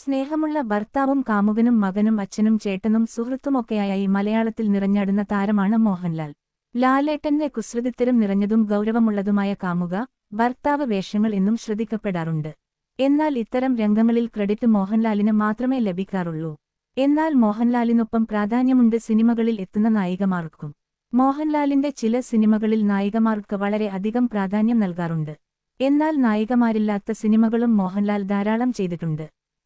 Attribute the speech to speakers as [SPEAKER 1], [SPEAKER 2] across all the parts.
[SPEAKER 1] സ്നേഹമുള്ള ഭർത്താവും കാമുകനും മകനും അച്ഛനും ചേട്ടനും സുഹൃത്തുമൊക്കെയായി മലയാളത്തിൽ നിറഞ്ഞാടുന്ന താരമാണ് മോഹൻലാൽ. ലാലേട്ടന്റെ കുസൃതിത്തരം നിറഞ്ഞതും ഗൗരവമുള്ളതുമായ കാമുക, ഭർത്താവ് വേഷങ്ങൾ എന്നും ശ്രദ്ധിക്കപ്പെടാറുണ്ട്. എന്നാൽ ഇത്തരം രംഗങ്ങളിൽ ക്രെഡിറ്റ് മോഹൻലാലിന് മാത്രമേ ലഭിക്കാറുള്ളൂ. എന്നാൽ മോഹൻലാലിനൊപ്പം പ്രാധാന്യമുണ്ട് സിനിമകളിൽ എത്തുന്ന നായികമാർക്കും. മോഹൻലാലിന്റെ ചില സിനിമകളിൽ നായികമാർക്ക് വളരെ അധികം പ്രാധാന്യം നൽകാറുണ്ട്. എന്നാൽ നായികമാരില്ലാത്ത സിനിമകളും മോഹൻലാൽ ധാരാളം ചെയ്തിട്ടുണ്ട്.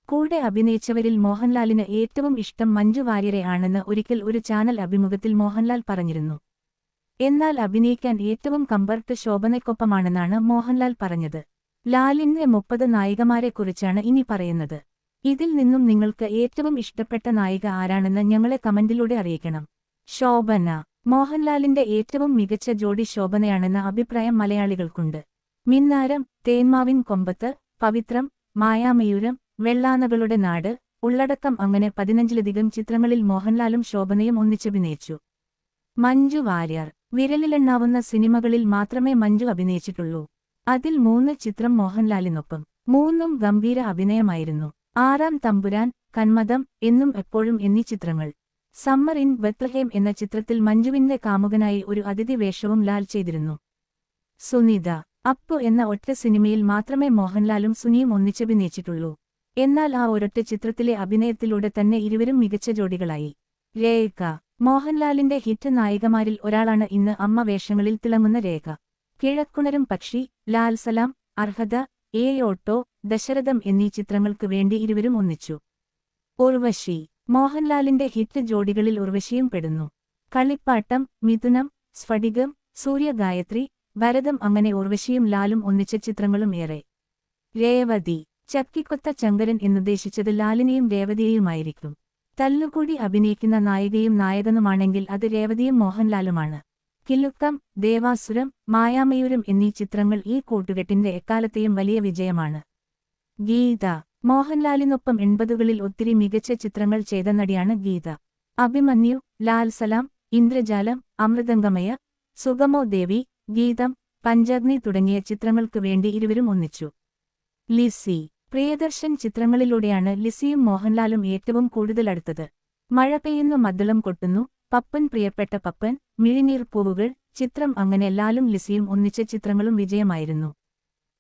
[SPEAKER 1] കൂടെ അഭിനയിച്ചവരിൽ മോഹൻലാലിന് ഏറ്റവും ഇഷ്ടം മഞ്ജു വാര്യരെ ആണെന്ന് ഒരിക്കൽ ഒരു ചാനൽ അഭിമുഖത്തിൽ മോഹൻലാൽ പറഞ്ഞിരുന്നു. എന്നാൽ അഭിനയിക്കാൻ ഏറ്റവും കംഫർട്ട് ശോഭനയ്ക്കൊപ്പമാണെന്നാണ് മോഹൻലാൽ പറഞ്ഞത്. ലാലിന്റെ 30 നായികമാരെക്കുറിച്ചാണ് ഇനി പറയുന്നത്. ഇതിൽ നിന്നും നിങ്ങൾക്ക് ഏറ്റവും ഇഷ്ടപ്പെട്ട നായിക ആരാണെന്ന് ഞങ്ങളെ കമന്റിലൂടെ അറിയിക്കണം. ശോഭന. മോഹൻലാലിന്റെ ഏറ്റവും മികച്ച ജോഡി ശോഭനയാണെന്ന അഭിപ്രായം മലയാളികൾക്കുണ്ട്. മിന്നാരം, തേന്മാവിൻ കൊമ്പത്ത്, പവിത്രം, മായാമയൂരം, വെള്ളാനകളുടെ നാട് ഉള്ളടക്കം അങ്ങനെ 15ലധികം ചിത്രങ്ങളിൽ മോഹൻലാലും ശോഭനയും ഒന്നിച്ചഭിനയിച്ചു. മഞ്ജു വാര്യർ. വിരലിലെണ്ണാവുന്ന സിനിമകളിൽ മാത്രമേ മഞ്ജു അഭിനയിച്ചിട്ടുള്ളൂ. അതിൽ 3 ചിത്രം മോഹൻലാലിനൊപ്പം. 3ഉം ഗംഭീര അഭിനയമായിരുന്നു. ആറാം തമ്പുരാൻ, കന്മദം, എന്നും എപ്പോഴും എന്നീ ചിത്രങ്ങൾ. സമ്മർ ഇൻ ബത്ലഹേം എന്ന ചിത്രത്തിൽ മഞ്ജുവിന്റെ കാമുകനായി ഒരു അതിഥി വേഷവും ലാൽ ചെയ്തിരുന്നു. സുനിത. അപ്പു എന്ന ഒറ്റ സിനിമയിൽ മാത്രമേ മോഹൻലാലും സുനിയും ഒന്നിച്ചഭിനയിച്ചിട്ടുള്ളൂ. എന്നാൽ ആ ഒരൊറ്റ ചിത്രത്തിലെ അഭിനയത്തിലൂടെ തന്നെ ഇരുവരും മികച്ച ജോഡികളായി. രേഖ. മോഹൻലാലിന്റെ ഹിറ്റ് നായികമാരിൽ ഒരാളാണ് ഇന്ന് അമ്മ വേഷങ്ങളിൽ തിളങ്ങുന്ന രേഖ. കിഴക്കുണരും പക്ഷി, ലാൽ സലാം, അർഹത, ഓട്ടോ, ദശരഥം എന്നീ ചിത്രങ്ങൾക്ക് വേണ്ടി ഇരുവരും ഒന്നിച്ചു. ഉർവശി. മോഹൻലാലിന്റെ ഹിറ്റ് ജോഡികളിൽ ഉർവശിയും പെടുന്നു. കളിപ്പാട്ടം, മിഥുനം, സ്ഫടികം, സൂര്യഗായത്രി, ഭരതം അങ്ങനെ ഉർവശിയും ലാലും ഒന്നിച്ച ചിത്രങ്ങളും ഏറെ. രേവതി. ചക്കിക്കൊത്ത ചങ്കരൻ എന്നുദ്ദേശിച്ചത് ലാലിനെയും രേവതിയെയുമായിരിക്കും. തല്ലുകൂടി അഭിനയിക്കുന്ന നായികയും നായകനുമാണെങ്കിൽ അത് രേവതിയും മോഹൻലാലുമാണ്. കിലുക്കം, ദേവാസുരം, മായാമയൂരം എന്നീ ചിത്രങ്ങൾ ഈ കൂട്ടുകെട്ടിന്റെ എക്കാലത്തെയും വലിയ വിജയമാണ്. ഗീത. മോഹൻലാലിനൊപ്പം 80കളിൽ ഒത്തിരി മികച്ച ചിത്രങ്ങൾ ചെയ്ത നടിയാണ് ഗീത. അഭിമന്യു, ലാൽ സലാം, ഇന്ദ്രജാലം, അമൃതംഗമയ, സുഗമോ ദേവി, ഗീതം, പഞ്ചാഗ്നി തുടങ്ങിയ ചിത്രങ്ങൾക്ക് വേണ്ടി ഇരുവരും ഒന്നിച്ചു. ലിസി. പ്രിയദർശൻ ചിത്രങ്ങളിലൂടെയാണ് ലിസിയും മോഹൻലാലും ഏറ്റവും കൂടുതൽ അടുത്തത്. മഴ പെയ്യുന്നു മദ്ദളം കൊട്ടുന്നു, പപ്പൻ പ്രിയപ്പെട്ട പപ്പൻ, മിഴിനീർ പൂവുകൾ ചിത്രം അങ്ങനെ ലാലും ലിസിയും ഒന്നിച്ച ചിത്രങ്ങളും വിജയമായിരുന്നു.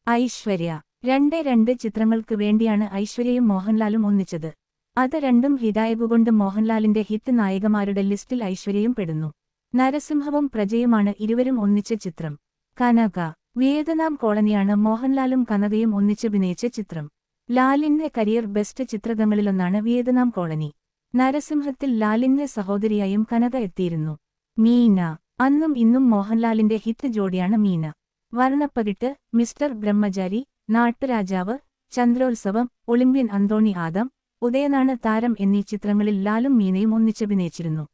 [SPEAKER 1] ഐശ്വര്യ. 2 ചിത്രങ്ങൾക്ക് വേണ്ടിയാണ് ഐശ്വര്യയും മോഹൻലാലും ഒന്നിച്ചത്. അത് രണ്ടും ഹിറ്റായതുകൊണ്ട് മോഹൻലാലിന്റെ ഹിറ്റ് നായികമാരുടെ ലിസ്റ്റിൽ ഐശ്വര്യയും പെടുന്നു. നരസിംഹവും പ്രജയുമാണ് ഇരുവരും ഒന്നിച്ച ചിത്രം. കനക. വിയറ്റ്നാം കോളനിയാണ് മോഹൻലാലും കനകയും ഒന്നിച്ചഭിനയിച്ച ചിത്രം. ലാലിന്റെ കരിയർ ബെസ്റ്റ് ചിത്രങ്ങളിലൊന്നാണ് വിയറ്റ്നാം കോളനി. നരസിംഹത്തിൽ ലാലിന്റെ സഹോദരിയായും കനക എത്തിയിരുന്നു. മീന. അന്നും ഇന്നും മോഹൻലാലിന്റെ ഹിറ്റ് ജോഡിയാണ് മീന. വർണ്ണപ്പകിട്ട്, മിസ്റ്റർ ബ്രഹ്മചാരി, നാട്ടുരാജാവ്, ചന്ദ്രോത്സവം, ഒളിമ്പ്യൻ അന്തോണി ആദം, ഉദയനാണ് താരം എന്നീ ചിത്രങ്ങളിൽ ലാലും മീനയും ഒന്നിച്ചഭിനയിച്ചിരുന്നു.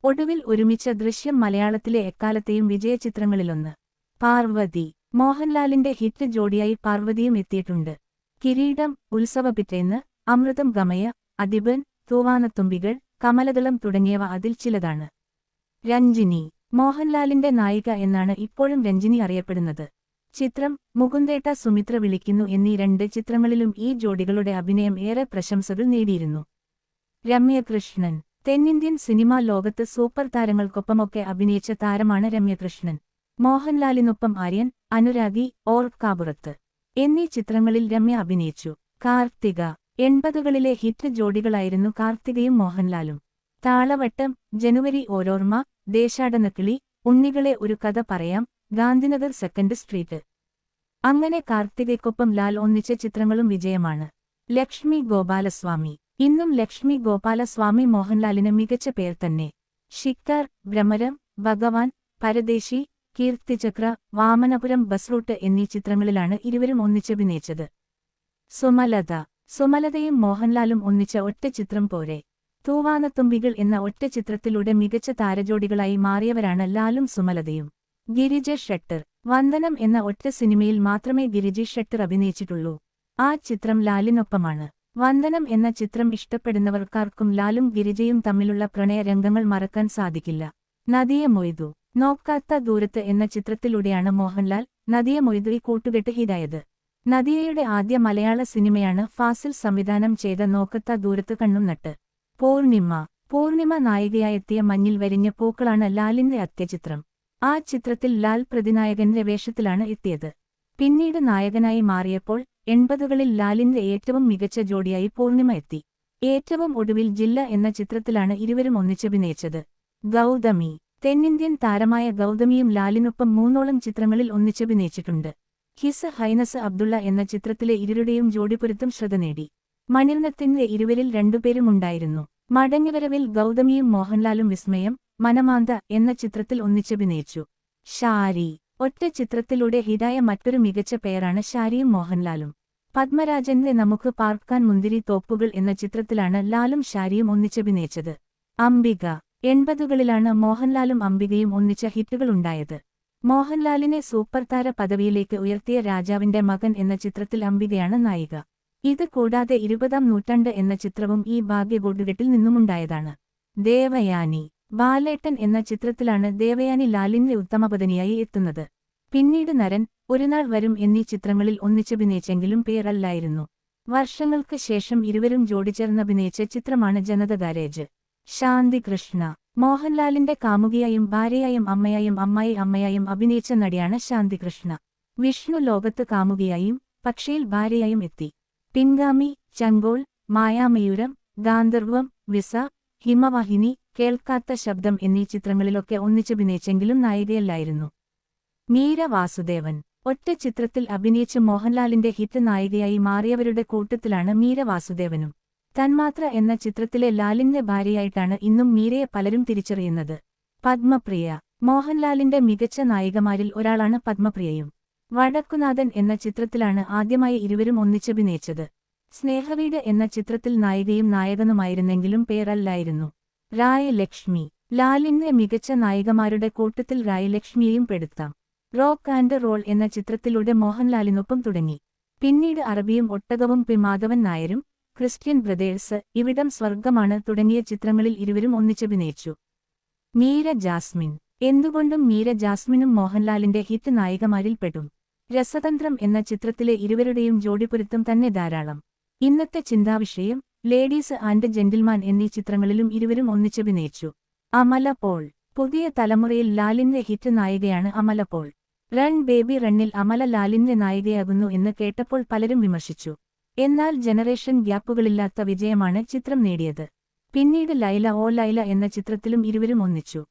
[SPEAKER 1] ഒടുവിൽ ഒരുമിച്ച ദൃശ്യം മലയാളത്തിലെ എക്കാലത്തെയും വിജയചിത്രങ്ങളിലൊന്ന്. പാർവതി. മോഹൻലാലിന്റെ ഹിറ്റ് ജോഡിയായി പാർവതിയും എത്തിയിട്ടുണ്ട്. കിരീടം, ഉത്സവപിറ്റേന്ന്, അമൃതം ഗമയ, അധിപൻ, തൂവാനത്തുമ്പികൾ, കമലദളം തുടങ്ങിയവ അതിൽ ചിലതാണ്. രഞ്ജിനി. മോഹൻലാലിന്റെ നായിക എന്നാണ് ഇപ്പോഴും രഞ്ജിനി അറിയപ്പെടുന്നത്. ചിത്രം, മുകുന്ദേട്ട സുമിത്ര വിളിക്കുന്നു എന്നീ 2 ചിത്രങ്ങളിലും ഈ ജോഡികളുടെ അഭിനയം ഏറെ പ്രശംസകൾ നേടിയിരുന്നു. രമ്യകൃഷ്ണൻ. തെന്നിന്ത്യൻ സിനിമാ ലോകത്ത് സൂപ്പർ താരങ്ങൾക്കൊപ്പമൊക്കെ അഭിനയിച്ച താരമാണ് രമ്യകൃഷ്ണൻ. മോഹൻലാലിനൊപ്പം ആര്യൻ, അനുരാഗി, ഓർക്കാപുറത്ത് എന്നീ ചിത്രങ്ങളിൽ രമ്യ അഭിനയിച്ചു. കാർത്തിക. 80കളിലെ ഹിറ്റ് ജോഡികളായിരുന്നു കാർത്തികയും മോഹൻലാലും. താളവട്ടം, ജനുവരി ഓരോർമ്മ, ദേശാടനക്കിളി, ഉണ്ണികളെ ഒരു കഥ പറയാം, ഗാന്ധിനഗർ സെക്കൻഡ് സ്ട്രീറ്റ് അങ്ങനെ കാർത്തികയ്ക്കൊപ്പം ലാൽ ഒന്നിച്ച ചിത്രങ്ങളും വിജയമാണ്. ലക്ഷ്മി ഗോപാലസ്വാമി. ഇന്നും ലക്ഷ്മി ഗോപാലസ്വാമി മോഹൻലാലിന് മികച്ച പേർ തന്നെ. ശിക്കാർ, ഭ്രമരം, ഭഗവാൻ, പരദേശി, കീർത്തിചക്ര, വാമനപുരം ബസ് റൂട്ട് എന്നീ ചിത്രങ്ങളിലാണ് ഇരുവരും ഒന്നിച്ചഭിനയിച്ചത്. സുമലത. സുമലതയും മോഹൻലാലും ഒന്നിച്ച ഒറ്റ ചിത്രം പോരെ. തൂവാനത്തുമ്പികൾ എന്ന ഒറ്റ ചിത്രത്തിലൂടെ മികച്ച താരജോഡികളായി മാറിയവരാണ് ലാലും സുമലതയും. ഗിരിജ ഷെട്ടർ. വന്ദനം എന്ന ഒറ്റ സിനിമയിൽ മാത്രമേ ഗിരിജി ഷെട്ടർ അഭിനയിച്ചിട്ടുള്ളൂ. ആ ചിത്രം ലാലിനൊപ്പമാണ്. വന്ദനം എന്ന ചിത്രം ഇഷ്ടപ്പെടുന്നവർക്കാർക്കും ലാലും ഗിരിജയും തമ്മിലുള്ള പ്രണയരംഗങ്ങൾ മറക്കാൻ സാധിക്കില്ല. നദിയ മൊയ്തു. നോക്കാത്ത ദൂരത്ത് എന്ന ചിത്രത്തിലൂടെയാണ് മോഹൻലാൽ, നദിയ മൊയ്തു ഈ കൂട്ടുകെട്ട് ഹിറ്റായത്. നദിയയുടെ ആദ്യ മലയാള സിനിമയാണ് ഫാസിൽ സംവിധാനം ചെയ്ത നോക്കത്ത ദൂരത്ത് കണ്ണും നട്ട്. പൂർണിമ നായികയായെത്തിയ മഞ്ഞിൽ വരിഞ്ഞ പൂക്കളാണ് ലാലിന്റെ അത്യചിത്രം. ആ ചിത്രത്തിൽ ലാൽ പ്രതിനായകന്റെ വേഷത്തിലാണ് എത്തിയത്. പിന്നീട് നായകനായി മാറിയപ്പോൾ 80കളിൽ ലാലിന്റെ ഏറ്റവും മികച്ച ജോഡിയായി പൂർണിമ എത്തി. ഏറ്റവും ഒടുവിൽ ജില്ല എന്ന ചിത്രത്തിലാണ് ഇരുവരും ഒന്നിച്ചഭിനയിച്ചത്. ഗൗതമി. തെന്നിന്ത്യൻ താരമായ ഗൗതമിയും ലാലിനൊപ്പം 3ഓളം ചിത്രങ്ങളിൽ ഒന്നിച്ചഭിനയിച്ചിട്ടുണ്ട്. ഹിസ് ഹൈനസ് അബ്ദുള്ള എന്ന ചിത്രത്തിലെ ഇരുവരുടെയും ജോഡിപ്പൊരുത്തം ശ്രദ്ധ നേടി. മണിരത്നത്തിന്റെ ഇരുവരിൽ രണ്ടുപേരുമുണ്ടായിരുന്നു. മടങ്ങിവരവിൽ ഗൗതമിയും മോഹൻലാലും വിസ്മയം, മനമാന്ത എന്ന ചിത്രത്തിൽ ഒന്നിച്ചഭിനയിച്ചു. ഷാരി. ഒറ്റ ചിത്രത്തിലൂടെ ഹിറ്റായ മറ്റൊരു മികച്ച പേരാണ് ഷാരിയും മോഹൻലാലും. പത്മരാജന്റെ നമുക്ക് പാർക്കാൻ മുന്തിരി തോപ്പുകൾ എന്ന ചിത്രത്തിലാണ് ലാലും ഷാരിയും ഒന്നിച്ചഭിനയിച്ചത്. അംബിക. 80കളിലാണ് മോഹൻലാലും അംബികയും ഒന്നിച്ച ഹിറ്റുകളുണ്ടായത്. മോഹൻലാലിനെ സൂപ്പർ താര പദവിയിലേക്ക് ഉയർത്തിയ രാജാവിന്റെ മകൻ എന്ന ചിത്രത്തിൽ അംബികയാണ് നായിക. ഇത് കൂടാതെ 20ാം നൂറ്റാണ്ട് എന്ന ചിത്രവും ഈ ഭാഗ്യകൂട്ടുകെട്ടിൽ നിന്നുമുണ്ടായതാണ്. ദേവയാനി. ബാലേട്ടൻ എന്ന ചിത്രത്തിലാണ് ദേവയാനി ലാലിന്റെ ഉത്തമപത്നിയായി എത്തുന്നത്. പിന്നീട് നരൻ, ഒരുനാൾ വരും എന്നീ ചിത്രങ്ങളിൽ ഒന്നിച്ചഭിനയിച്ചെങ്കിലും പേരല്ലായിരുന്നു. വർഷങ്ങൾക്ക് ശേഷം ഇരുവരും ജോഡിചേർന്നഭിനയിച്ച ചിത്രമാണ് ജനത ഗാരേജ്. ശാന്തികൃഷ്ണ. മോഹൻലാലിന്റെ കാമുകിയായും ഭാര്യയായും അമ്മായിയും അഭിനയിച്ച നടിയാണ് ശാന്തികൃഷ്ണ. വിഷ്ണു ലോകത്ത് കാമുകിയായും പക്ഷിയിൽ ഭാര്യയായും എത്തി. പിൻഗാമി, ചങ്കോൾ, മായാമയൂരം, ഗാന്ധർവം, വിസ, ഹിമവാഹിനി, കേൾക്കാത്ത ശബ്ദം എന്നീ ചിത്രങ്ങളിലൊക്കെ ഒന്നിച്ചഭിനയിച്ചെങ്കിലും നായികയല്ലായിരുന്നു. മീര വാസുദേവൻ. ഒറ്റ ചിത്രത്തിൽ അഭിനയിച്ച് മോഹൻലാലിന്റെ ഹിറ്റ് നായികയായി മാറിയവരുടെ കൂട്ടത്തിലാണ് മീര വാസുദേവനും. തന്മാത്ര എന്ന ചിത്രത്തിലെ ലാലിന്റെ ഭാര്യയായിട്ടാണ് ഇന്നും മീരയെ പലരും തിരിച്ചറിയുന്നത്. പത്മപ്രിയ. മോഹൻലാലിന്റെ മികച്ച നായികമാരിൽ ഒരാളാണ് പത്മപ്രിയയും. വടക്കുനാഥൻ എന്ന ചിത്രത്തിലാണ് ആദ്യമായി ഇരുവരും ഒന്നിച്ചഭിനയിച്ചത്. സ്നേഹവീട് എന്ന ചിത്രത്തിൽ നായികയും നായകനുമായിരുന്നെങ്കിലും പേരല്ലായിരുന്നു. രായലക്ഷ്മി. ലാലിന്റെ മികച്ച നായികമാരുടെ കൂട്ടത്തിൽ രായലക്ഷ്മിയെയും പെടുത്താം. റോക്ക് ആൻഡ് റോൾ എന്ന ചിത്രത്തിലൂടെ മോഹൻലാലിനൊപ്പം തുടങ്ങി. പിന്നീട് അറബിയും ഒട്ടകവും പി മാധവൻ നായരും, ക്രിസ്ത്യൻ ബ്രദേഴ്സ്, ഇവിടം സ്വർഗമാണ് തുടങ്ങിയ ചിത്രങ്ങളിൽ ഇരുവരും ഒന്നിച്ചഭിനയിച്ചു. മീര ജാസ്മിൻ. എന്തുകൊണ്ടും മീര ജാസ്മിനും മോഹൻലാലിന്റെ ഹിറ്റ് നായികമാരിൽ പെടും. രസതന്ത്രം എന്ന ചിത്രത്തിലെ ഇരുവരുടെയും ജോഡിപ്പൊരുത്തം തന്നെ ധാരാളം. ഇന്നത്തെ ചിന്താവിഷയം, ലേഡീസ് ആൻഡ് ജെന്റിൽമാൻ എന്നീ ചിത്രങ്ങളിലും ഇരുവരും ഒന്നിച്ചഭിനയിച്ചു. അമല പോൾ. പുതിയ തലമുറയിൽ ലാലിന്റെ ഹിറ്റ് നായികയാണ് അമല പോൾ. റൺ ബേബി റണ്ണിൽ അമല ലാലിന്റെ നായികയാകുന്നു എന്ന് കേട്ടപ്പോൾ പലരും വിമർശിച്ചു. എന്നാൽ ജനറേഷൻ ഗ്യാപ്പുകളില്ലാത്ത വിജയമാണ് ചിത്രം നേടിയത്. പിന്നീട് ലൈല ഓ ലൈല എന്ന ചിത്രത്തിലും ഇരുവരും ഒന്നിച്ചു.